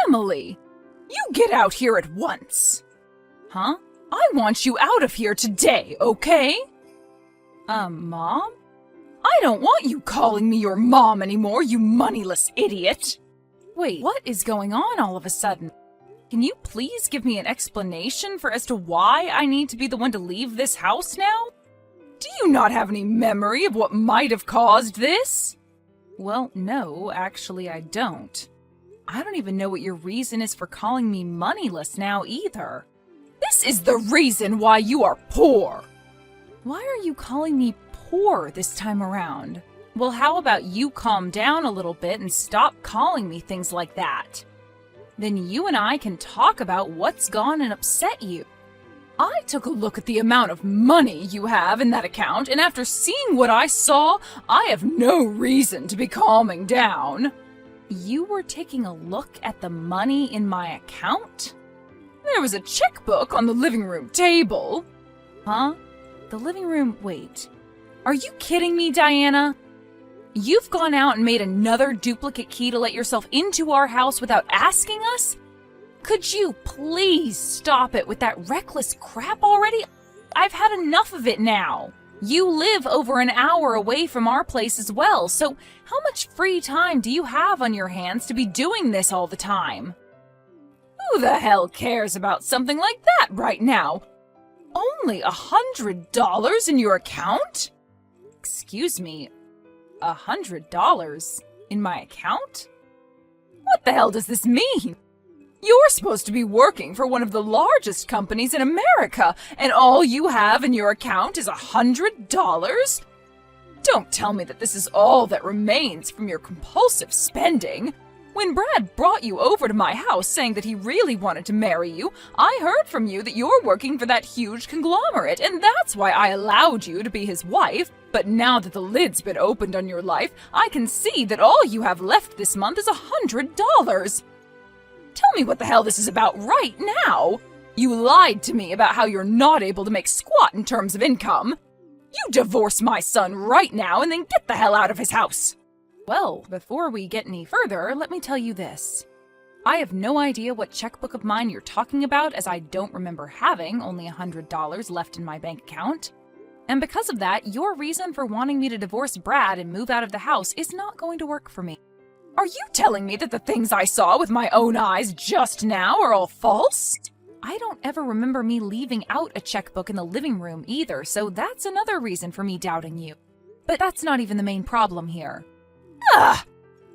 Emily! You get out here at once! Huh? I want you out of here today, okay? Mom? I don't want you calling me your mom anymore, you moneyless idiot! Wait, what is going on all of a sudden? Can you please give me an explanation as to why I need to be the one to leave this house now? Do you not have any memory of what might have caused this? Well, no, actually I don't. I don't even know what your reason is for calling me moneyless now either. This is the reason why you are poor! Why are you calling me poor this time around? Well, how about you calm down a little bit and stop calling me things like that? Then you and I can talk about what's gone and upset you. I took a look at the amount of money you have in that account, and after seeing what I saw, I have no reason to be calming down. You were taking a look at the money in my account? There was a checkbook on the living room table. Huh? The living room, wait. Are you kidding me, Diana? You've gone out and made another duplicate key to let yourself into our house without asking us? Could you please stop it with that reckless crap already? I've had enough of it now. You live over an hour away from our place as well, so how much free time do you have on your hands to be doing this all the time? Who the hell cares about something like that right now? Only $100 in your account? Excuse me, $100 in my account? What the hell does this mean? You're supposed to be working for one of the largest companies in America, and all you have in your account is $100? Don't tell me that this is all that remains from your compulsive spending. When Brad brought you over to my house saying that he really wanted to marry you, I heard from you that you're working for that huge conglomerate, and that's why I allowed you to be his wife. But now that the lid's been opened on your life, I can see that all you have left this month is $100. Tell me what the hell this is about right now. You lied to me about how you're not able to make squat in terms of income. You divorce my son right now and then get the hell out of his house. Well, before we get any further, let me tell you this. I have no idea what checkbook of mine you're talking about, as I don't remember having only $100 left in my bank account. And because of that, your reason for wanting me to divorce Brad and move out of the house is not going to work for me. Are you telling me that the things I saw with my own eyes just now are all false? I don't ever remember me leaving out a checkbook in the living room either, so that's another reason for me doubting you. But that's not even the main problem here. Ah!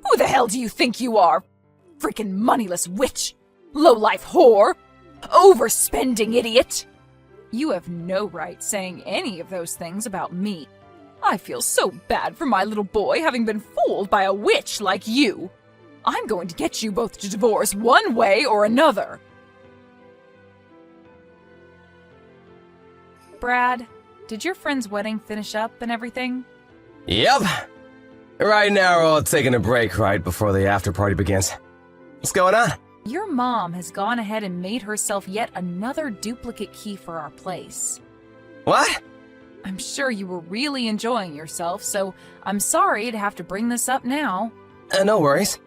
Who the hell do you think you are? Freaking moneyless witch! Low-life whore! Overspending idiot! You have no right saying any of those things about me. I feel so bad for my little boy having been fooled by a witch like you. I'm going to get you both to divorce one way or another. Brad, did your friend's wedding finish up and everything? Yep. Right now we're all taking a break right before the after party begins. What's going on? Your mom has gone ahead and made herself yet another duplicate key for our place. What? I'm sure you were really enjoying yourself, so I'm sorry to have to bring this up now. No worries.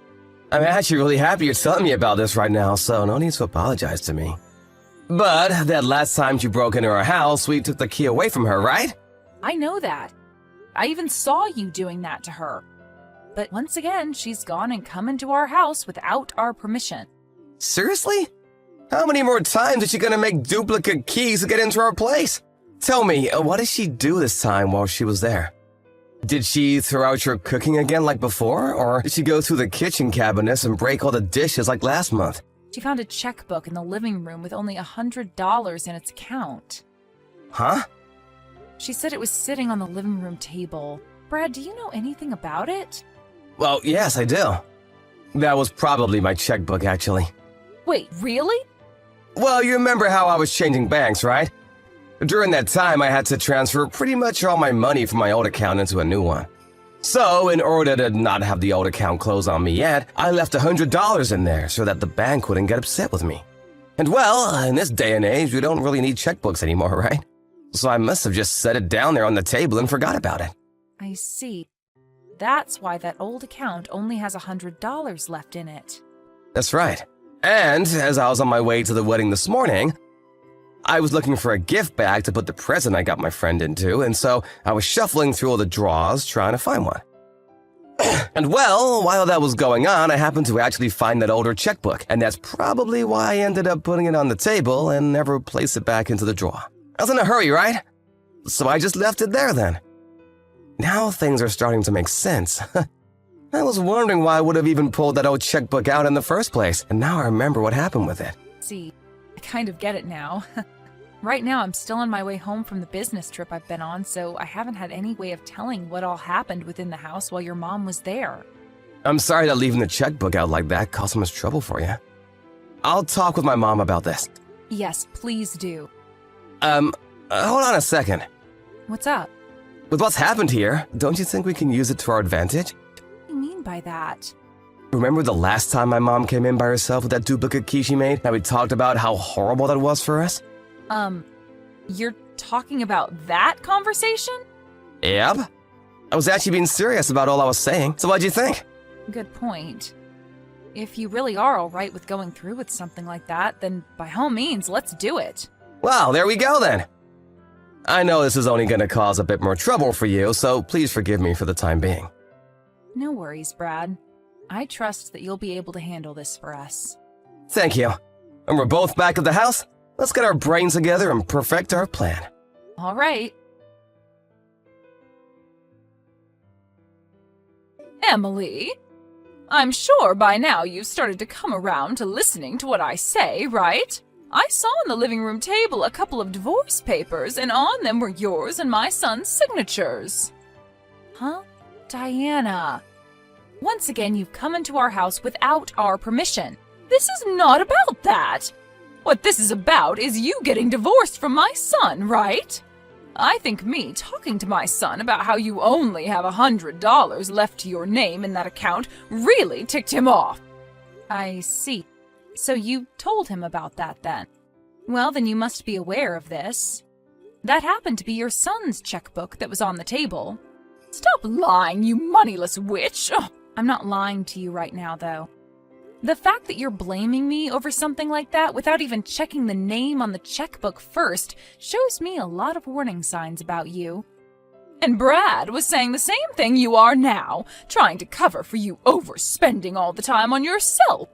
I'm actually really happy you're telling me about this right now, so no need to apologize to me. But that last time she broke into our house, we took the key away from her, right? I know that. I even saw you doing that to her. But once again, she's gone and come into our house without our permission. Seriously? How many more times is she gonna make duplicate keys to get into our place? Tell me, what did she do this time while she was there? Did she throw out your cooking again like before, or did she go through the kitchen cabinets and break all the dishes like last month? She found a checkbook in the living room with only $100 in its account. Huh? She said it was sitting on the living room table. Brad, do you know anything about it? Well, yes, I do. That was probably my checkbook, actually. Wait, really? Well, you remember how I was changing banks, right? During that time, I had to transfer pretty much all my money from my old account into a new one. So, in order to not have the old account close on me yet, I left $100 in there so that the bank wouldn't get upset with me. And well, in this day and age, we don't really need checkbooks anymore, right? So I must have just set it down there on the table and forgot about it. I see. That's why that old account only has $100 left in it. That's right. And as I was on my way to the wedding this morning, I was looking for a gift bag to put the present I got my friend into, and so I was shuffling through all the drawers trying to find one. And well, while that was going on, I happened to actually find that older checkbook, and that's probably why I ended up putting it on the table and never placed it back into the drawer. I was in a hurry, right? So I just left it there then. Now things are starting to make sense. I was wondering why I would have even pulled that old checkbook out in the first place, and now I remember what happened with it. See, I kind of get it now. Right now, I'm still on my way home from the business trip I've been on, so I haven't had any way of telling what all happened within the house while your mom was there. I'm sorry that leaving the checkbook out like that caused so much trouble for you. I'll talk with my mom about this. Yes, please do. Hold on a second. What's up? With what's happened here, don't you think we can use it to our advantage? What do you mean by that? Remember the last time my mom came in by herself with that duplicate key she made, and we talked about how horrible that was for us? You're talking about that conversation? Yep. I was actually being serious about all I was saying, so what'd you think? Good point. If you really are alright with going through with something like that, then by all means, let's do it. Well, there we go then. I know this is only going to cause a bit more trouble for you, so please forgive me for the time being. No worries, Brad. I trust that you'll be able to handle this for us. Thank you. And we're both back at the house. Let's get our brains together and perfect our plan. All right. Emily, I'm sure by now you've started to come around to listening to what I say, right? I saw on the living room table a couple of divorce papers, and on them were yours and my son's signatures. Huh? Diana. Once again, you've come into our house without our permission. This is not about that. What this is about is you getting divorced from my son, right? I think me talking to my son about how you only have $100 left to your name in that account really ticked him off. I see. So you told him about that then? Well, then you must be aware of this. That happened to be your son's checkbook that was on the table. Stop lying, you moneyless witch! Ugh. I'm not lying to you right now, though. The fact that you're blaming me over something like that without even checking the name on the checkbook first shows me a lot of warning signs about you. And Brad was saying the same thing you are now, trying to cover for you overspending all the time on yourself.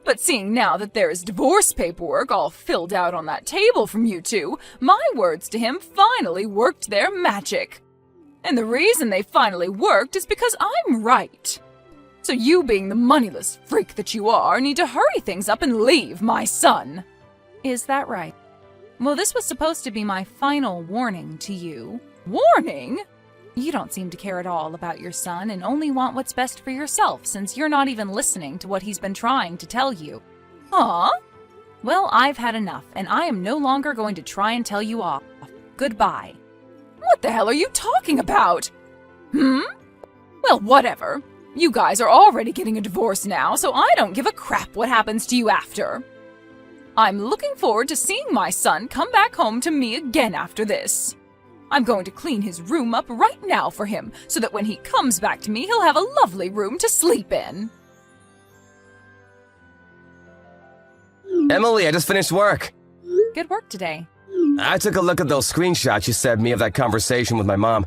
But seeing now that there is divorce paperwork all filled out on that table from you two, my words to him finally worked their magic. And the reason they finally worked is because I'm right. So you, being the moneyless freak that you are, need to hurry things up and leave my son. Is that right? Well, this was supposed to be my final warning to you. Warning? You don't seem to care at all about your son and only want what's best for yourself, since you're not even listening to what he's been trying to tell you. Huh? Well, I've had enough, and I am no longer going to try and tell you off. Goodbye. What the hell are you talking about? Well, whatever. You guys are already getting a divorce now, so I don't give a crap what happens to you after. I'm looking forward to seeing my son come back home to me again after this. I'm going to clean his room up right now for him, so that when he comes back to me, he'll have a lovely room to sleep in. Emily, I just finished work. Good work today. I took a look at those screenshots you sent me of that conversation with my mom.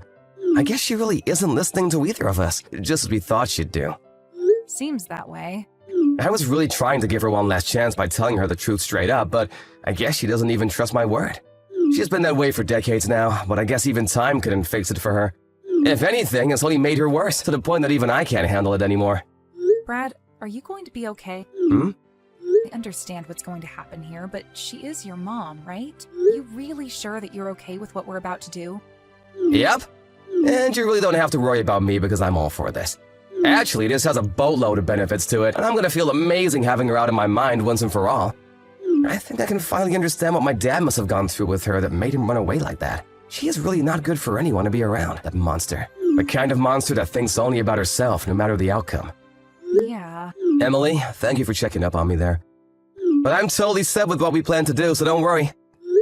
I guess she really isn't listening to either of us, just as we thought she'd do. Seems that way. I was really trying to give her one last chance by telling her the truth straight up, but I guess she doesn't even trust my word. She's been that way for decades now, but I guess even time couldn't fix it for her. If anything, it's only made her worse, to the point that even I can't handle it anymore. Brad, are you going to be okay? Hmm? I understand what's going to happen here, but she is your mom, right? Are you really sure that you're okay with what we're about to do? Yep. And you really don't have to worry about me because I'm all for this. Actually, this has a boatload of benefits to it, and I'm gonna feel amazing having her out of my mind once and for all. I think I can finally understand what my dad must have gone through with her that made him run away like that. She is really not good for anyone to be around, that monster. The kind of monster that thinks only about herself, no matter the outcome. Yeah. Emily, thank you for checking up on me there. But I'm totally set with what we plan to do, so don't worry.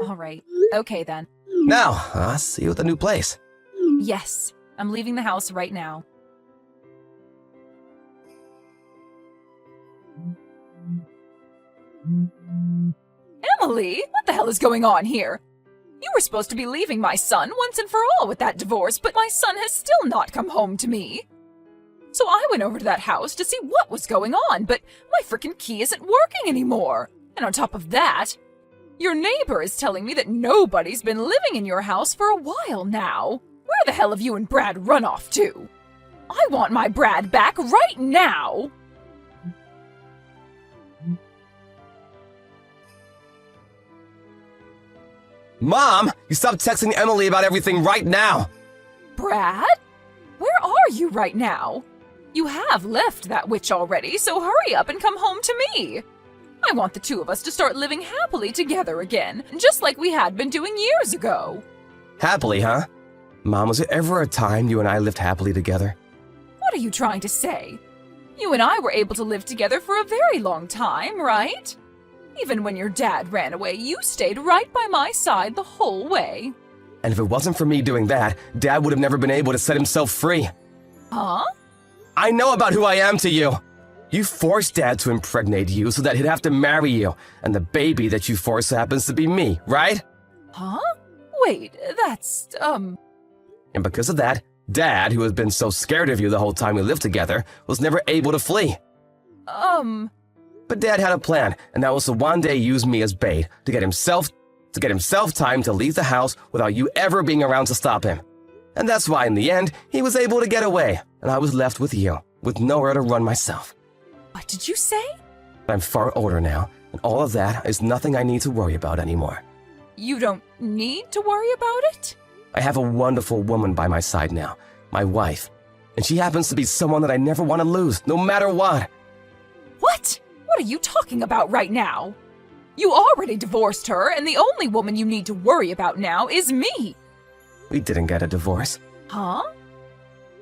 All right. Okay, then. Now, I'll see you at the new place. Yes. I'm leaving the house right now. Emily, what the hell is going on here? You were supposed to be leaving my son once and for all with that divorce, but my son has still not come home to me. So I went over to that house to see what was going on, but my frickin' key isn't working anymore. And on top of that, your neighbor is telling me that nobody's been living in your house for a while now. Where the hell have you and Brad run off to? I want my Brad back right now! Mom, you stop texting Emily about everything right now! Brad? Where are you right now? You have left that witch already, so hurry up and come home to me. I want the two of us to start living happily together again, just like we had been doing years ago. Happily, huh? Mom, was there ever a time you and I lived happily together? What are you trying to say? You and I were able to live together for a very long time, right? Even when your dad ran away, you stayed right by my side the whole way. And if it wasn't for me doing that, Dad would have never been able to set himself free. Huh? I know about who I am to you. You forced Dad to impregnate you so that he'd have to marry you, and the baby that you forced happens to be me, right? Huh? Wait, that's, And because of that, Dad, who has been so scared of you the whole time we lived together, was never able to flee. But Dad had a plan, and that was to one day use me as bait to get himself time to leave the house without you ever being around to stop him. And that's why in the end, he was able to get away, and I was left with you, with nowhere to run myself. What did you say? I'm far older now, and all of that is nothing I need to worry about anymore. You don't need to worry about it? I have a wonderful woman by my side now, my wife, and she happens to be someone that I never want to lose, no matter what. What? What are you talking about right now? You already divorced her, and the only woman you need to worry about now is me. We didn't get a divorce. Huh?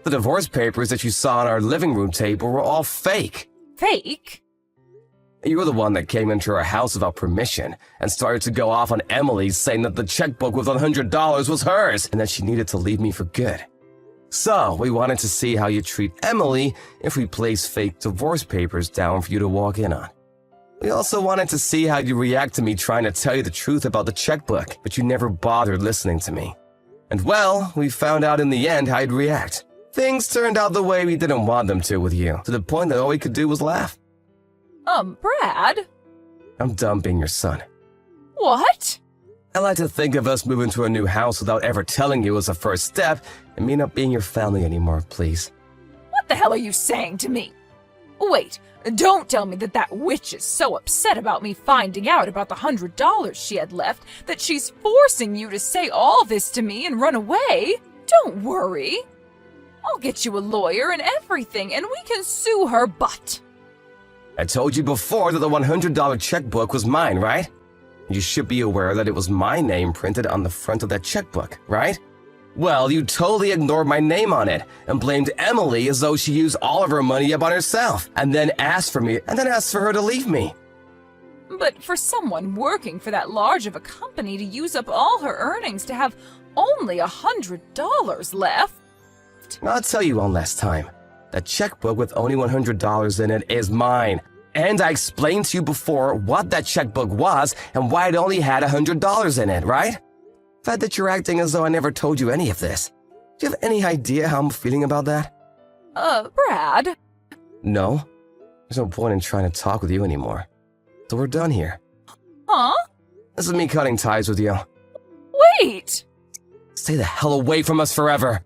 The divorce papers that you saw on our living room table were all fake. Fake? You were the one that came into our house without permission and started to go off on Emily saying that the checkbook with $100 was hers and that she needed to leave me for good. So, we wanted to see how you treat Emily if we place fake divorce papers down for you to walk in on. We also wanted to see how you react to me trying to tell you the truth about the checkbook, but you never bothered listening to me. And well, we found out in the end how you'd react. Things turned out the way we didn't want them to with you, to the point that all we could do was laugh. Brad? I'm done being your son. What? I like to think of us moving to a new house without ever telling you as a first step, and me not being your family anymore, please. What the hell are you saying to me? Wait, don't tell me that that witch is so upset about me finding out about the $100 she had left that she's forcing you to say all this to me and run away. Don't worry. I'll get you a lawyer and everything, and we can sue her butt. I told you before that the $100 checkbook was mine, right? You should be aware that it was my name printed on the front of that checkbook, right? Well, you totally ignored my name on it and blamed Emily as though she used all of her money up on herself and then asked for her to leave me. But for someone working for that large of a company to use up all her earnings to have only $100 left. I'll tell you one last time. That checkbook with only $100 in it is mine. And I explained to you before what that checkbook was and why it only had $100 in it, right? Fact that you're acting as though I never told you any of this. Do you have any idea how I'm feeling about that? Brad? No. There's no point in trying to talk with you anymore. So we're done here. Huh? This is me cutting ties with you. Wait! Stay the hell away from us forever.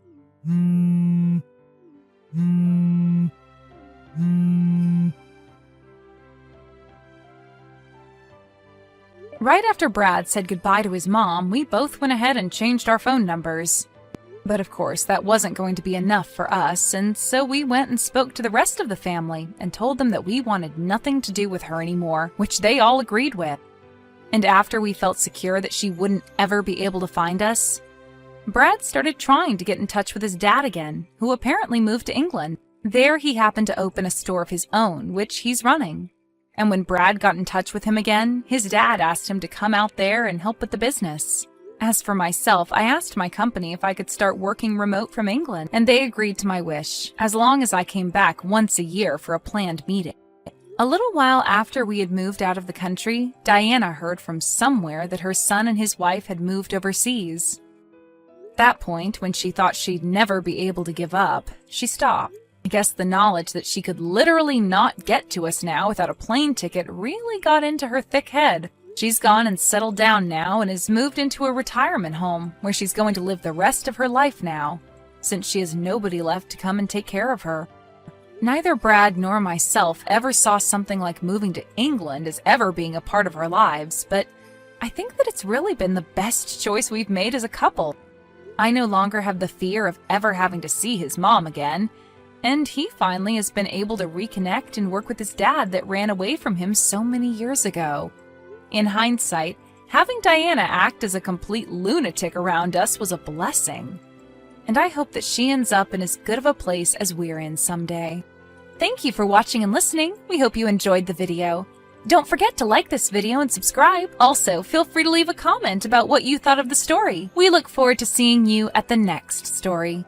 Right after Brad said goodbye to his mom, we both went ahead and changed our phone numbers. But of course, that wasn't going to be enough for us, and so we went and spoke to the rest of the family and told them that we wanted nothing to do with her anymore, which they all agreed with. And after we felt secure that she wouldn't ever be able to find us, Brad started trying to get in touch with his dad again, who apparently moved to England. There he happened to open a store of his own, which he's running. And when Brad got in touch with him again, his dad asked him to come out there and help with the business. As for myself, I asked my company if I could start working remote from England, and they agreed to my wish, as long as I came back once a year for a planned meeting. A little while after we had moved out of the country, Diana heard from somewhere that her son and his wife had moved overseas. At that point, when she thought she'd never be able to give up, she stopped. I guess the knowledge that she could literally not get to us now without a plane ticket really got into her thick head. She's gone and settled down now and has moved into a retirement home where she's going to live the rest of her life now, since she has nobody left to come and take care of her. Neither Brad nor myself ever saw something like moving to England as ever being a part of our lives, but I think that it's really been the best choice we've made as a couple. I no longer have the fear of ever having to see his mom again, and he finally has been able to reconnect and work with his dad that ran away from him so many years ago. In hindsight, having Diana act as a complete lunatic around us was a blessing. And I hope that she ends up in as good of a place as we're in someday. Thank you for watching and listening. We hope you enjoyed the video. Don't forget to like this video and subscribe. Also, feel free to leave a comment about what you thought of the story. We look forward to seeing you at the next story.